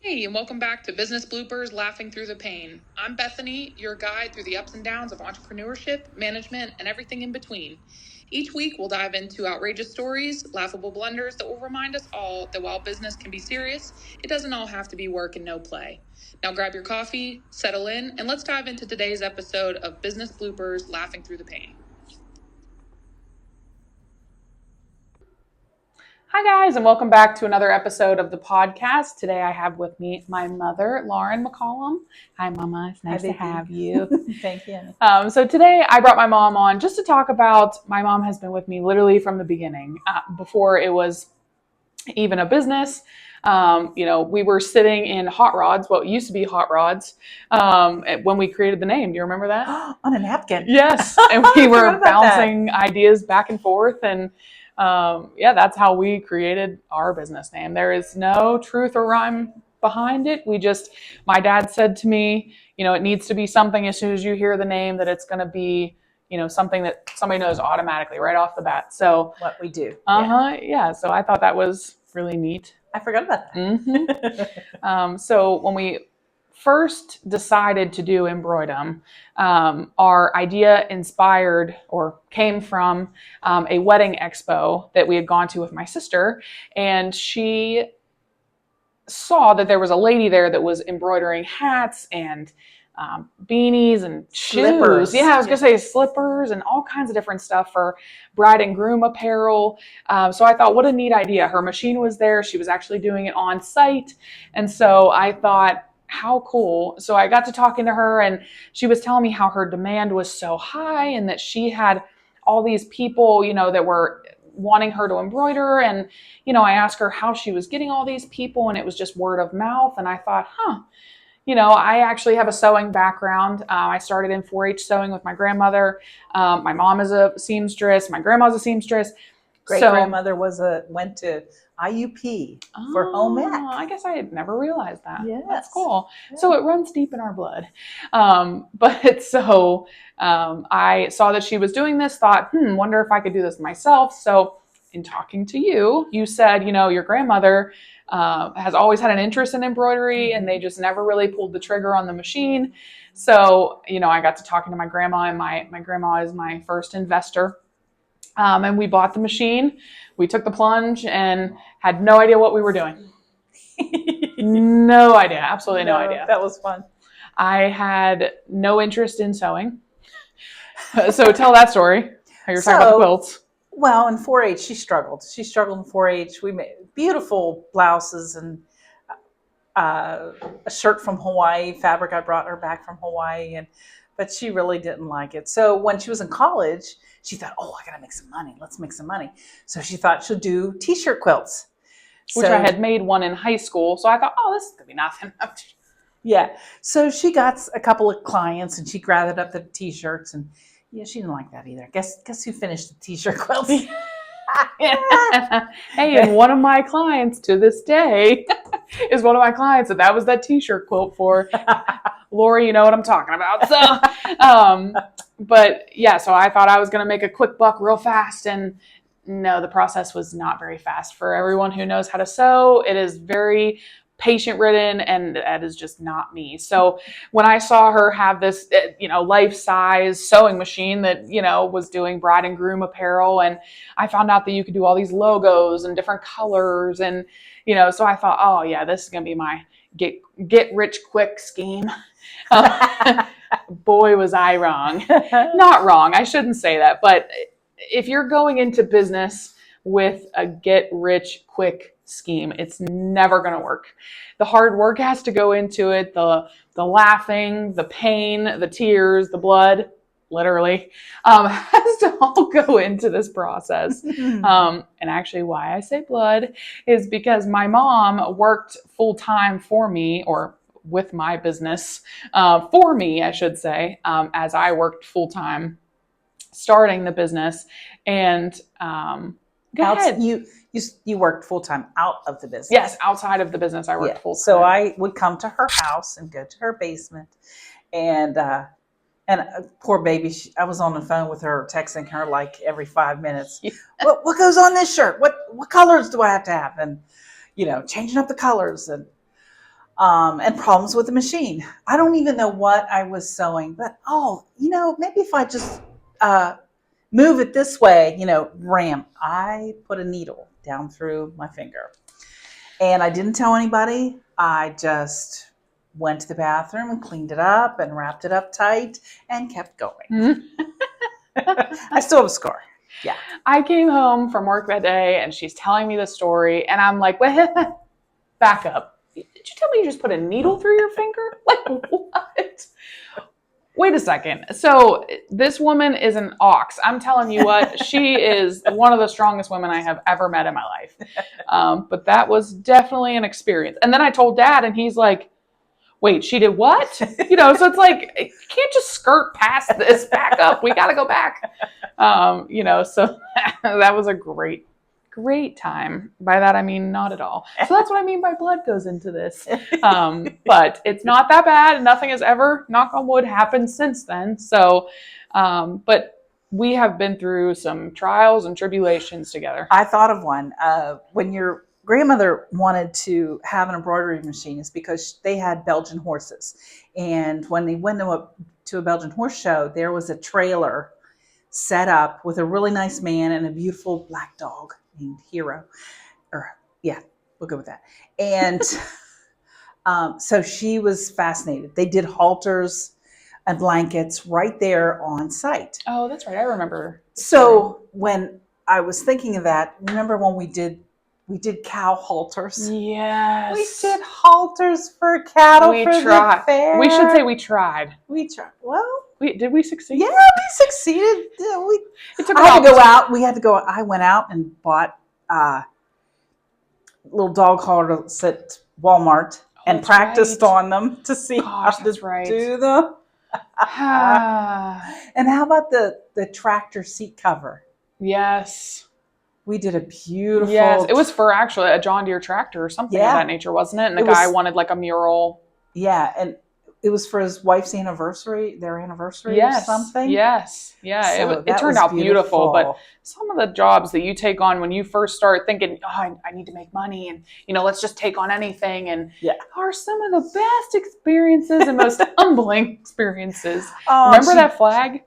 Hey, and welcome back to Business Bloopers, Laughing Through the Pain. I'm Bethany, your guide through the ups and downs of entrepreneurship, management, and everything in between. Each week, we'll dive into outrageous stories, laughable blunders that will remind us all that while business can be serious, it doesn't all have to be work and no play. Now grab your coffee, settle in, and let's dive into today's episode of Business Bloopers, Laughing Through the Pain. Hi, guys, and welcome back to another episode of the podcast. Today I have with me my mother, Lauren McCollum. Hi, Mama. It's nice to have you. Thank you. So today I brought my mom on just to talk about, my mom has been with me literally from the beginning, before it was even a business. We were sitting in Hot Rods, what used to be Hot Rods, when we created the name. Do you remember that? On a napkin. Yes. And we were bouncing ideas back and forth. And that's how we created our business name. There is no truth or rhyme behind it. My dad said to me, it needs to be something as soon as you hear the name that it's going to be, something that somebody knows automatically right off the bat. So what we do. Yeah. So I thought that was really neat. I forgot about that. Mm-hmm. So when we first decided to do Embroidum, our idea inspired or came from a wedding expo that we had gone to with my sister, and she saw that there was a lady there that was embroidering hats and beanies and slippers. Shoes. Yeah, I was going to say slippers and all kinds of different stuff for bride and groom apparel. So I thought, what a neat idea. Her machine was there. She was actually doing it on site. And so I thought, how cool. So I got to talking to her, and she was telling me how her demand was so high and that she had all these people, that were wanting her to embroider. And, I asked her how she was getting all these people, and it was just word of mouth. And I thought, I actually have a sewing background. I started in 4-H sewing with my grandmother. My mom is a seamstress. My grandma's a seamstress. Great-grandmother went to IUP for home ec. I guess I had never realized that. Yes. That's cool. Yeah. So it runs deep in our blood. I saw that she was doing this, thought, wonder if I could do this myself. So in talking to you, you said, your grandmother has always had an interest in embroidery, and they just never really pulled the trigger on the machine. So, I got to talking to my grandma, and my grandma is my first investor. And we bought the machine. We took the plunge and had no idea what we were doing. No idea. Absolutely no idea. That was fun. I had no interest in sewing. So tell that story. How you're talking about the quilts. Well, in 4-H, she struggled. She struggled in 4-H. We made beautiful blouses and a shirt from Hawaii, fabric I brought her back from Hawaii, but she really didn't like it. So when she was in college, she thought, I got to make some money. Let's make some money. So she thought she'll do T-shirt quilts. Which I had made one in high school. So I thought, this could be nothing. Yeah. So she got a couple of clients, and she gathered up the T-shirts, and she didn't like that either. Guess who finished the T-shirt quilts? Hey, and one of my clients to this day is one of my clients that was that T-shirt quilt for. Lori, you know what I'm talking about. So, so I thought I was going to make a quick buck real fast, and no, the process was not very fast. For everyone who knows how to sew, it is very patient-ridden, and that is just not me. So when I saw her have this, life-size sewing machine that, was doing bride and groom apparel, and I found out that you could do all these logos and different colors, and, so I thought, this is going to be my get rich quick scheme. Boy, was I wrong. Not wrong. I shouldn't say that. But if you're going into business with a get rich quick scheme, it's never going to work. The hard work has to go into it. The laughing, the pain, the tears, the blood, literally, has to all go into this process. And actually why I say blood is because my mom worked full time for me, or with my business, for me, I should say, as I worked full time starting the business. And go ahead. You worked full time out of the business. Yes, outside of the business, I worked full time. So I would come to her house and go to her basement, and poor baby, I was on the phone with her, texting her like every 5 minutes. Yeah. What goes on this shirt? What colors do I have to have? And changing up the colors. And and problems with the machine. I don't even know what I was sewing, but maybe if I just move it this way, ram. I put a needle down through my finger. And I didn't tell anybody. I just went to the bathroom and cleaned it up and wrapped it up tight and kept going. I still have a scar. Yeah. I came home from work that day and she's telling me the story and I'm like, wait, back up. Did you tell me you just put a needle through your finger? Like, what? Wait a second. So this woman is an ox. I'm telling you what, she is one of the strongest women I have ever met in my life. But that was definitely an experience. And then I told Dad and he's like, wait, she did what? So it's like, you can't just skirt past this, back up. We got to go back. So that was a great time. By that, I mean, not at all. So that's what I mean by blood goes into this. But it's not that bad. Nothing has ever, knock on wood, happened since then. So, but we have been through some trials and tribulations together. I thought of one. When your grandmother wanted to have an embroidery machine, is because they had Belgian horses. And when they went to a Belgian horse show, there was a trailer set up with a really nice man and a beautiful black dog named Hero. We'll go with that. And so she was fascinated. They did halters and blankets right there on site. Oh, that's right. I remember. So when I was thinking of that, remember when we did cow halters? Yes. We did halters for cattle for the fair. We should say we tried. We tried. Well, did we succeed? Yeah, we succeeded. It took I had to go out. We had to go. I went out and bought little dog halters at Walmart and practiced on them to see how to do them. And how about the tractor seat cover? Yes. We did a beautiful... Yes, it was for actually a John Deere tractor or something of that nature, wasn't it? And the guy wanted like a mural. Yeah, and it was for his wife's anniversary, their anniversary or something. Yes, yeah. So it turned out beautiful. But some of the jobs that you take on when you first start thinking, I need to make money and, let's just take on anything. And are some of the best experiences and most humbling experiences. Remember that flag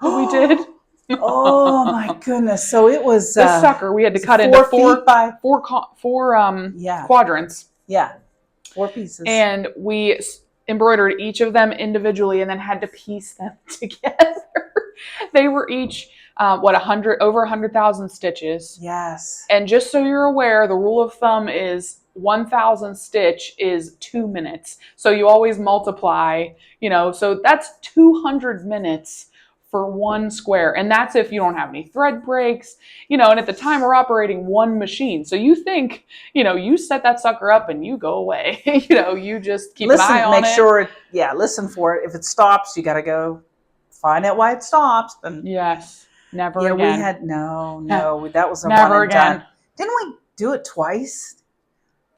that we did? Oh my goodness! So it was this sucker. We had to cut into four quadrants. Yeah, 4 pieces, and we embroidered each of them individually, and then had to piece them together. They were each over 100,000 stitches. Yes. And just so you're aware, the rule of thumb is 1,000 stitch is 2 minutes. So you always multiply. So that's 200 minutes. For one square. And that's if you don't have any thread breaks, and at the time we're operating one machine. So you think, you set that sucker up and you go away. You just keep an eye on it. Make sure, listen for it. If it stops, you got to go find out why it stops. And yes, never again. We had, no, that was a never one and again. Done. Didn't we do it twice?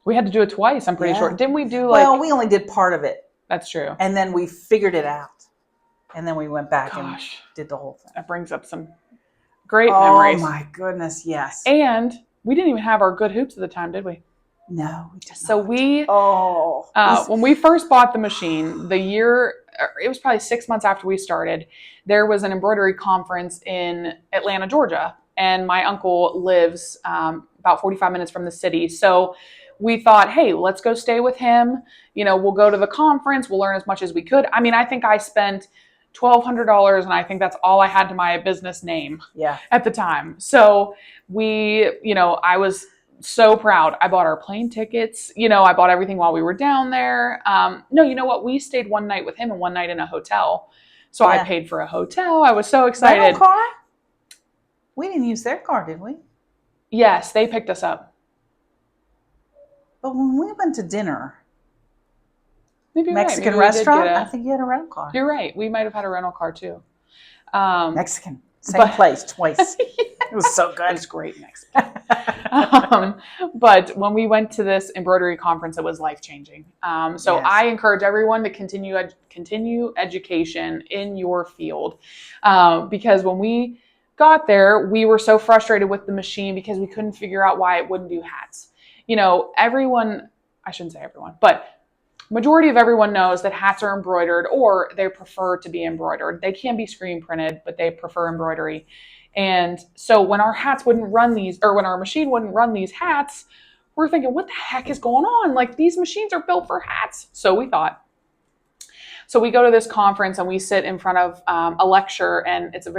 We had to do it twice, I'm pretty sure. Didn't we do Well, we only did part of it. That's true. And then we figured it out. And then we went back and did the whole thing. That brings up some great memories. Oh my goodness, yes. And we didn't even have our good hoops at the time, did we? No, we did not. So when we first bought the machine, it was probably 6 months after we started, there was an embroidery conference in Atlanta, Georgia. And my uncle lives about 45 minutes from the city. So we thought, hey, let's go stay with him. We'll go to the conference. We'll learn as much as we could. I mean, I think I spent $1,200, and I think that's all I had to my business name at the time. So I was so proud. I bought our plane tickets. I bought everything while we were down there. No, you know what? We stayed one night with him and one night in a hotel. So I paid for a hotel. I was so excited. Rental car? We didn't use their car, did we? Yes, they picked us up. But when we went to dinner... Maybe Mexican restaurant? I think you had a rental car. You're right. We might have had a rental car too. Mexican. Same place twice. It was so good. It was great Mexican. But when we went to this embroidery conference, it was life-changing. I encourage everyone to continue education in your field. Because when we got there, we were so frustrated with the machine because we couldn't figure out why it wouldn't do hats. I shouldn't say everyone, but majority of everyone knows that hats are embroidered, or they prefer to be embroidered. They can be screen printed, but they prefer embroidery. And so when our hats wouldn't run these, or when our machine wouldn't run these hats, we're thinking, what the heck is going on? Like, these machines are built for hats. So we thought. So we go to this conference and we sit in front of a lecture, and it's a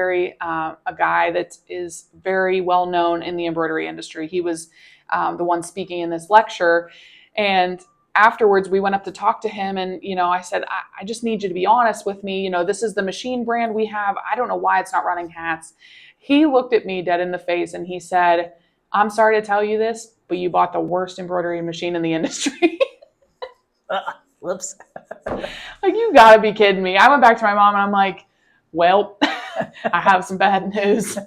guy that is very well known in the embroidery industry. He was the one speaking in this lecture, and afterwards we went up to talk to him, and I said, I just need you to be honest with me. This is the machine brand we have. I don't know why it's not running hats. He looked at me dead in the face and he said, I'm sorry to tell you this, but you bought the worst embroidery machine in the industry. Whoops. Like, you gotta be kidding me. I went back to my mom and I'm like, well, I have some bad news.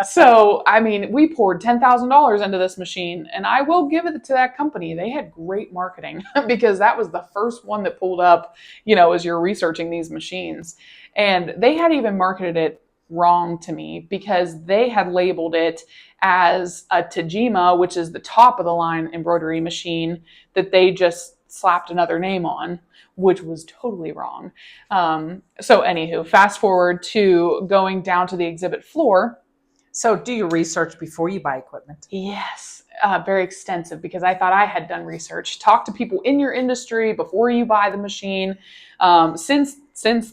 So, I mean, we poured $10,000 into this machine, and I will give it to that company. They had great marketing because that was the first one that pulled up, as you're researching these machines. And they had even marketed it wrong to me because they had labeled it as a Tajima, which is the top of the line embroidery machine that they just slapped another name on, which was totally wrong. So anywho, fast forward to going down to the exhibit floor. So do your research before you buy equipment. Yes, very extensive, because I thought I had done research. Talk to people in your industry before you buy the machine. Since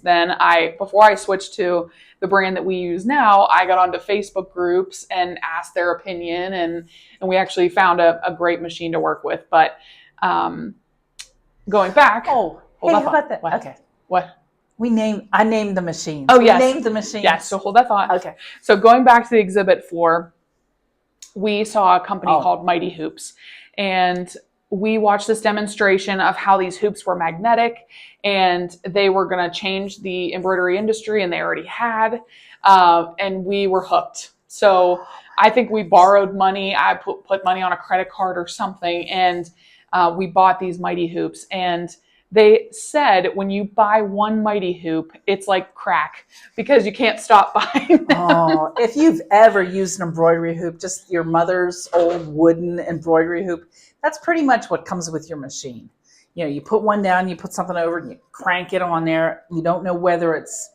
then, before I switched to the brand that we use now, I got onto Facebook groups and asked their opinion, and we actually found a great machine to work with. But going back. Oh, hey, how about that? What? Okay. What? I named the machine. Oh, yes. We named the machine. Yes, so hold that thought. Okay. So going back to the exhibit floor, we saw a company called Mighty Hoops, and we watched this demonstration of how these hoops were magnetic, and they were going to change the embroidery industry, and they already had, and we were hooked. So I think we borrowed money. I put money on a credit card or something, and we bought these Mighty Hoops. And they said when you buy one Mighty Hoop, it's like crack because you can't stop buying them. Oh, if you've ever used an embroidery hoop, just your mother's old wooden embroidery hoop, that's pretty much what comes with your machine. You put one down, you put something over it, and you crank it on there. You don't know whether it's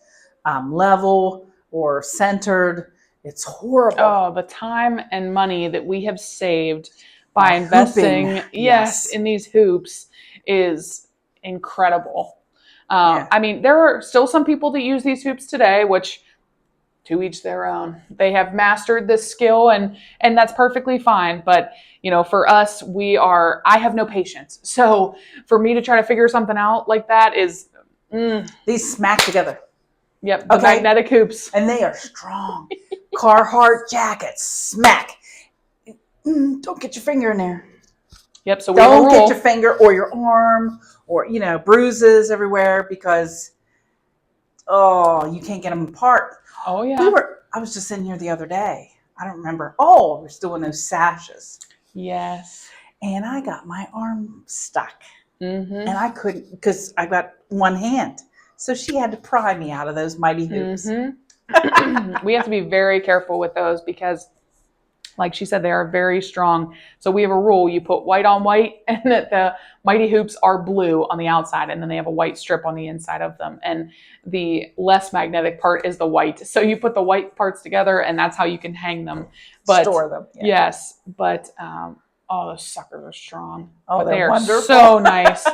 level or centered. It's horrible. Oh, the time and money that we have saved by investing, in these hoops is incredible. I mean, there are still some people that use these hoops today, which, to each their own. They have mastered this skill, and that's perfectly fine. But for us, I have no patience. So for me to try to figure something out like that is These smack together. Yep, the magnetic hoops. And they are strong. Carhartt jackets, smack. Don't get your finger in there. Yep, so don't get your finger or your arm or, bruises everywhere because, you can't get them apart. Oh, yeah. I was just in here the other day. I don't remember. Oh, we're still in those sashes. Yes. And I got my arm stuck. Mm-hmm. And I couldn't because I got one hand. So she had to pry me out of those Mighty Hoops. Mm-hmm. We have to be very careful with those because, like she said, they are very strong. So we have a rule. You put white on white, and that the Mighty Hoops are blue on the outside, and then they have a white strip on the inside of them. And the less magnetic part is the white. So you put the white parts together, and that's how you can hang them. Store them. Yeah. Yes. But, those suckers are strong. Oh, but they are wonderful. So nice.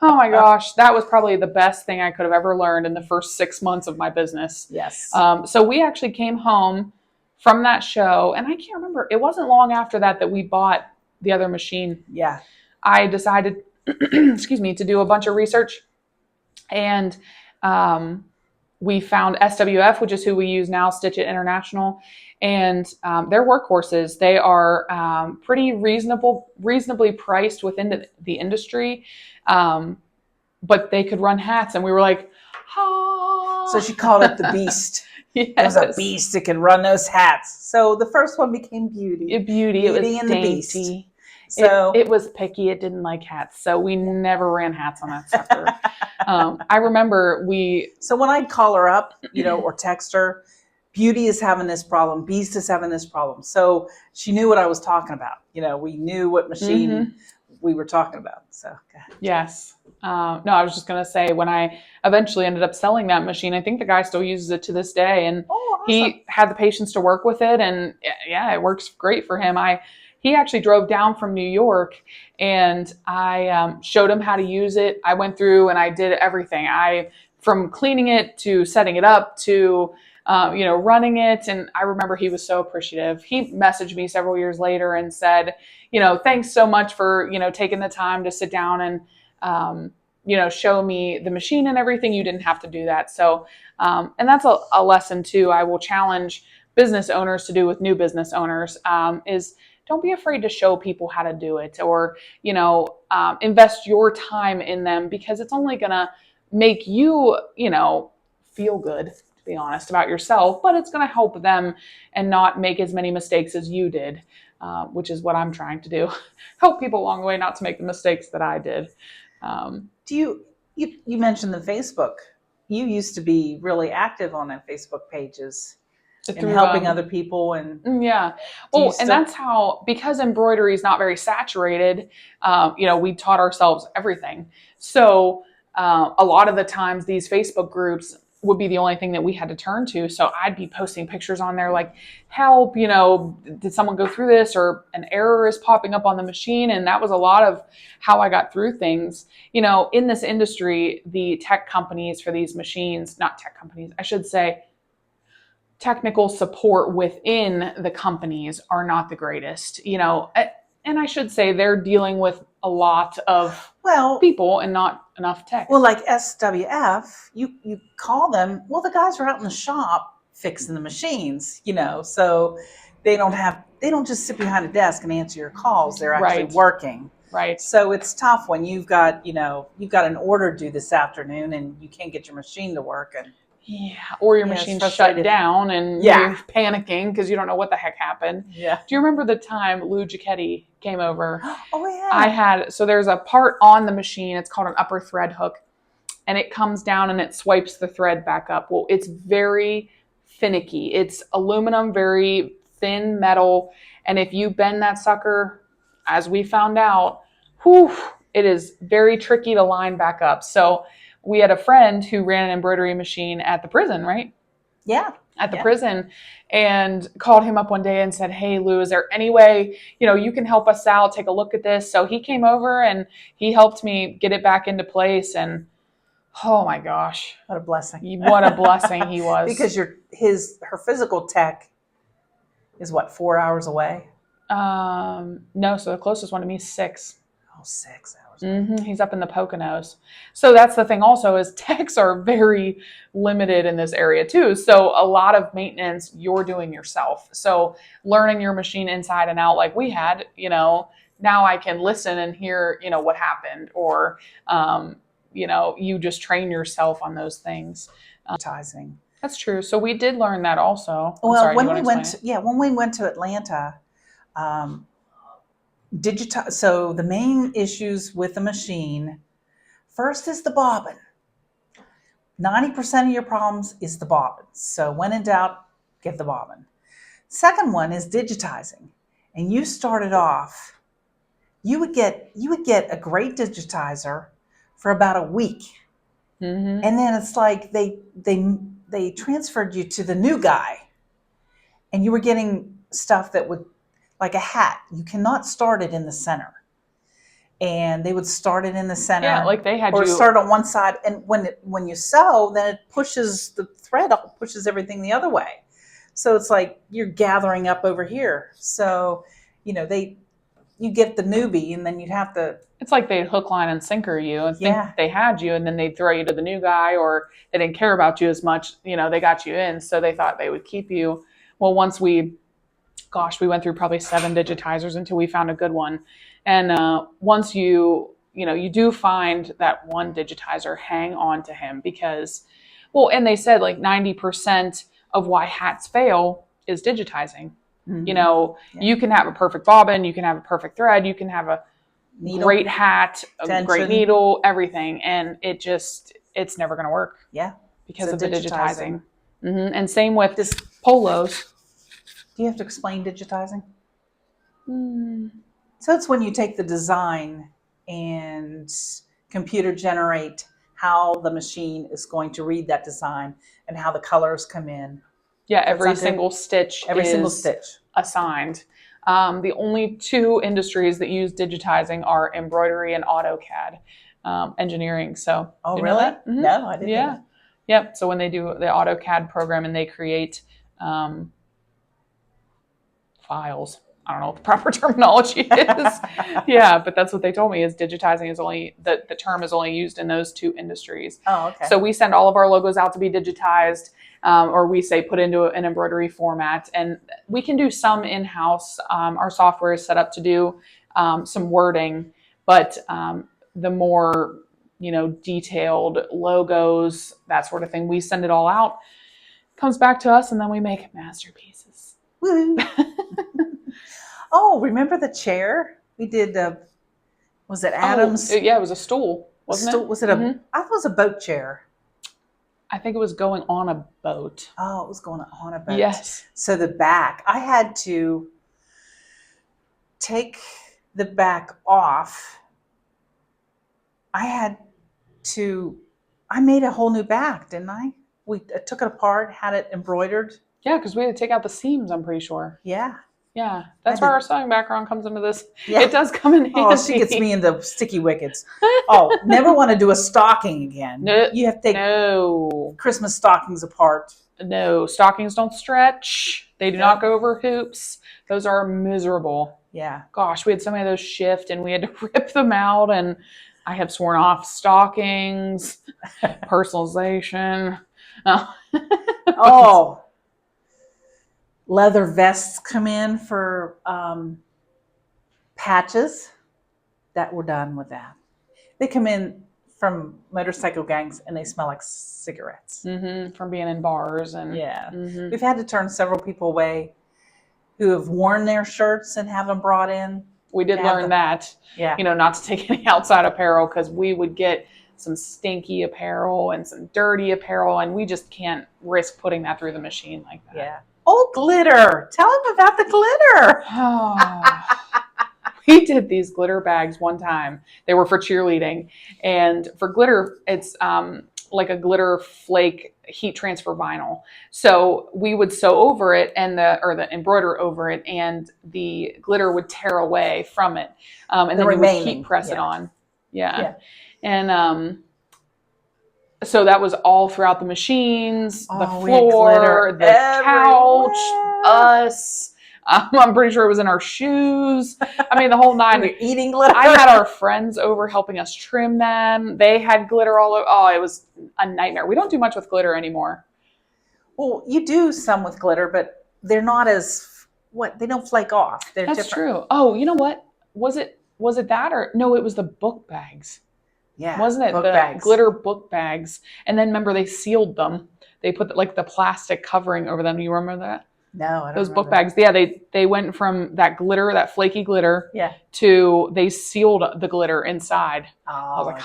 Oh my gosh, that was probably the best thing I could have ever learned in the first 6 months of my business. Yes. So we actually came home from that show, and I can't remember. It wasn't long after that we bought the other machine. Yeah. I decided, to do a bunch of research, and we found SWF, which is who we use now, Stitch It International, and their workhorses. They are pretty reasonably priced within the industry, but they could run hats, and we were like, oh. So she called it the Beast. Yes. It was a beast that could run those hats. So the first one became Beauty. Beauty. It was and dainty. The Beast. So it was picky. It didn't like hats, so we never ran hats on that sucker. I remember So when I'd call her up, or text her, Beauty is having this problem. Beast is having this problem. So she knew what I was talking about. We knew what machine we were talking about. So yes. No, I was just going to say when I eventually ended up selling that machine, I think the guy still uses it to this day, and Oh, awesome. he had the patience to work with it, and yeah, it works great for him. He actually drove down from New York, and I showed him how to use it. I went through and I did everything. From cleaning it to setting it up to running it, and I remember he was so appreciative. He messaged me several years later and said, thanks so much for taking the time to sit down and show me the machine and everything. You didn't have to do that. So, and that's a lesson too. I will challenge business owners to do with new business owners is don't be afraid to show people how to do it, or, invest your time in them, because it's only going to make you, feel good, to be honest, about yourself, but it's going to help them and not make as many mistakes as you did, which is what I'm trying to do. Help people along the way not to make the mistakes that I did. Do you mentioned the Facebook? You used to be really active on the Facebook pages and Through helping other people, and yeah, do you well, and still? that's how, because embroidery is not very saturated, we taught ourselves everything. So a lot of the times these Facebook groups would be the only thing that we had to turn to. So I'd be posting pictures on there like, help, did someone go through this, or an error is popping up on the machine. And that was a lot of how I got through things. In this industry, the tech companies for these machines, not tech companies, I should say, technical support within the companies are not the greatest, and I should say they're dealing with a lot of people and not enough tech. Well, like SWF, you call them. Well, the guys are out in the shop fixing the machines, so they don't just sit behind a desk and answer your calls. They're actually Right. working. Right. So it's tough when you've got an order due this afternoon and you can't get your machine to work, and yeah, or your machine's shut down and you're panicking because you don't know what the heck happened. Yeah. Do you remember the time Lou Giacchetti came over? Oh yeah. So there's a part on the machine, it's called an upper thread hook, and it comes down and it swipes the thread back up. Well, it's very finicky. It's aluminum, very thin metal, and if you bend that sucker, as we found out, it is very tricky to line back up. So we had a friend who ran an embroidery machine at the prison, right? Yeah. At the prison, and called him up one day and said, hey, Lou, is there any way, you can help us out, take a look at this? So he came over and he helped me get it back into place, and oh my gosh. What a blessing. What a blessing he was. Because her physical tech is what, 4 hours away? No, so the closest one to me is 6. Oh, 6 hours. Mm-hmm. He's up in the Poconos. So that's the thing also, is techs are very limited in this area too. So a lot of maintenance you're doing yourself. So learning your machine inside and out, like we had, now I can listen and hear, what happened, or, you just train yourself on those things. Advertising. That's true. So we did learn that also. Well, when we went to Atlanta, so the main issues with the machine, first is the bobbin. 90% of your problems is the bobbin. So when in doubt, get the bobbin. Second one is digitizing. And you started off, you would get a great digitizer for about a week. Mm-hmm. And then it's like they transferred you to the new guy, and you were getting stuff that would, like a hat, you cannot start it in the center. And they would start it in the center. Yeah, like they had or start on one side, and when you sew, then it pushes the thread up, pushes everything the other way. So it's like you're gathering up over here. So, you get the newbie, and then you'd have to. It's like they'd hook, line, and sinker you and think they had you, and then they'd throw you to the new guy, or they didn't care about you as much. They got you in, so they thought they would keep you. Well, once we went through probably 7 digitizers until we found a good one. And once you do find that one digitizer, hang on to him, because, and they said like 90% of why hats fail is digitizing. Mm-hmm. You can have a perfect bobbin, you can have a perfect thread, you can have a needle, great hat, a great needle, everything, and it's never going to work. Yeah, because of the digitizing. Mm-hmm. And same with polos. Do you have to explain digitizing? So it's when you take the design and computer generate how the machine is going to read that design and how the colors come in. Yeah, Does that every sound good? single stitch Every single is stitch. assigned. The only two industries that use digitizing are embroidery and AutoCAD engineering. So, Oh, do you know really? that? Mhm. No, I didn't know Yeah. that. Yep. So when they do the AutoCAD program and they create um, files, I don't know what the proper terminology is. Yeah, but that's what they told me is digitizing is only the term is only used in those two industries. Oh, okay. So we send all of our logos out to be digitized, or we say put into an embroidery format, and we can do some in-house. Our software is set up to do some wording, but the more detailed logos, that sort of thing, we send it all out. Comes back to us, and then we make masterpieces. Woo. Oh, remember the chair we did? Was it Adams? Oh, yeah, it was a stool, wasn't it? Was it a? I thought it was a boat chair. I think it was going on a boat. Oh, it was going on a boat. Yes. So the back, I had to take the back off. I made a whole new back, didn't I? I took it apart, had it embroidered. Yeah, because we had to take out the seams, I'm pretty sure. Yeah. Yeah, that's where our sewing background comes into this. Yeah. It does come in handy. Oh, she gets me into sticky wickets. Oh, never want to do a stocking again. No, You have to take Christmas stockings apart. No, stockings don't stretch. They do not go over hoops. Those are miserable. Yeah. Gosh, we had so many of those shift and we had to rip them out, and I have sworn off stockings, personalization. Oh. Leather vests come in for patches that were done with that. They come in from motorcycle gangs and they smell like cigarettes. Mm-hmm. From being in bars. And yeah. Mm-hmm. We've had to turn several people away who have worn their shirts and have them brought in. We did learn that. Yeah. Not to take any outside apparel, because we would get some stinky apparel and some dirty apparel, and we just can't risk putting that through the machine like that. Yeah. Oh, glitter. Tell them about the glitter. Oh. We did these glitter bags one time. They were for cheerleading. And for glitter, it's like a glitter flake heat transfer vinyl. So we would sew over it or the embroider over it, and the glitter would tear away from it. And then we would heat press it on. Yeah. And so that was all throughout the machines, the floor, the couch, us. I'm pretty sure it was in our shoes. I mean, the whole nine. We were eating glitter. I had our friends over helping us trim them. They had glitter all over. Oh, it was a nightmare. We don't do much with glitter anymore. Well, you do some with glitter, but they're not as they don't flake off. That's different. True. Oh, you know what? Was it that, or no? It was the book bags. Yeah, wasn't it the glitter book bags? And then remember, they sealed them. They put the plastic covering over them. Do you remember that? No, I don't. Those book bags. Yeah, they went from that glitter, that flaky glitter, to they sealed the glitter inside. Oh, I was like,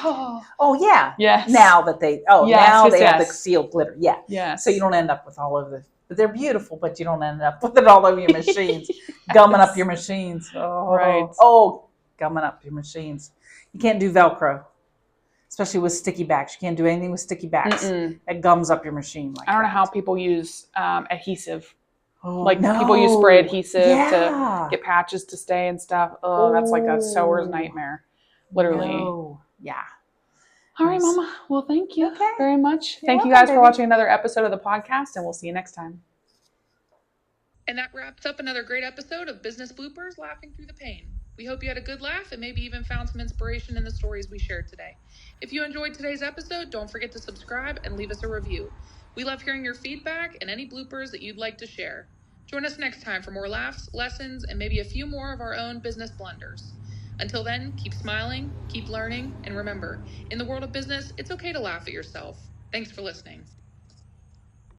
oh yeah, yes. Now that they, now they have the sealed glitter. Yeah, yeah. So you don't end up with all of the. But they're beautiful, but you don't end up with it all over your machines, gumming up your machines. Oh, right. Oh, gumming up your machines. You can't do Velcro. Especially with sticky backs. You can't do anything with sticky backs. It gums up your machine. I don't know how people use adhesive. People use spray adhesive to get patches to stay and stuff. Oh, that's like a sewer's nightmare. Literally. No. Yeah. All right, Mama. Well, thank you very much. Thank you guys for watching another episode of the podcast, and we'll see you next time. And that wraps up another great episode of Business Bloopers, Laughing Through the Pain. We hope you had a good laugh and maybe even found some inspiration in the stories we shared today. If you enjoyed today's episode, don't forget to subscribe and leave us a review. We love hearing your feedback and any bloopers that you'd like to share. Join us next time for more laughs, lessons, and maybe a few more of our own business blunders. Until then, keep smiling, keep learning, and remember, in the world of business, it's okay to laugh at yourself. Thanks for listening.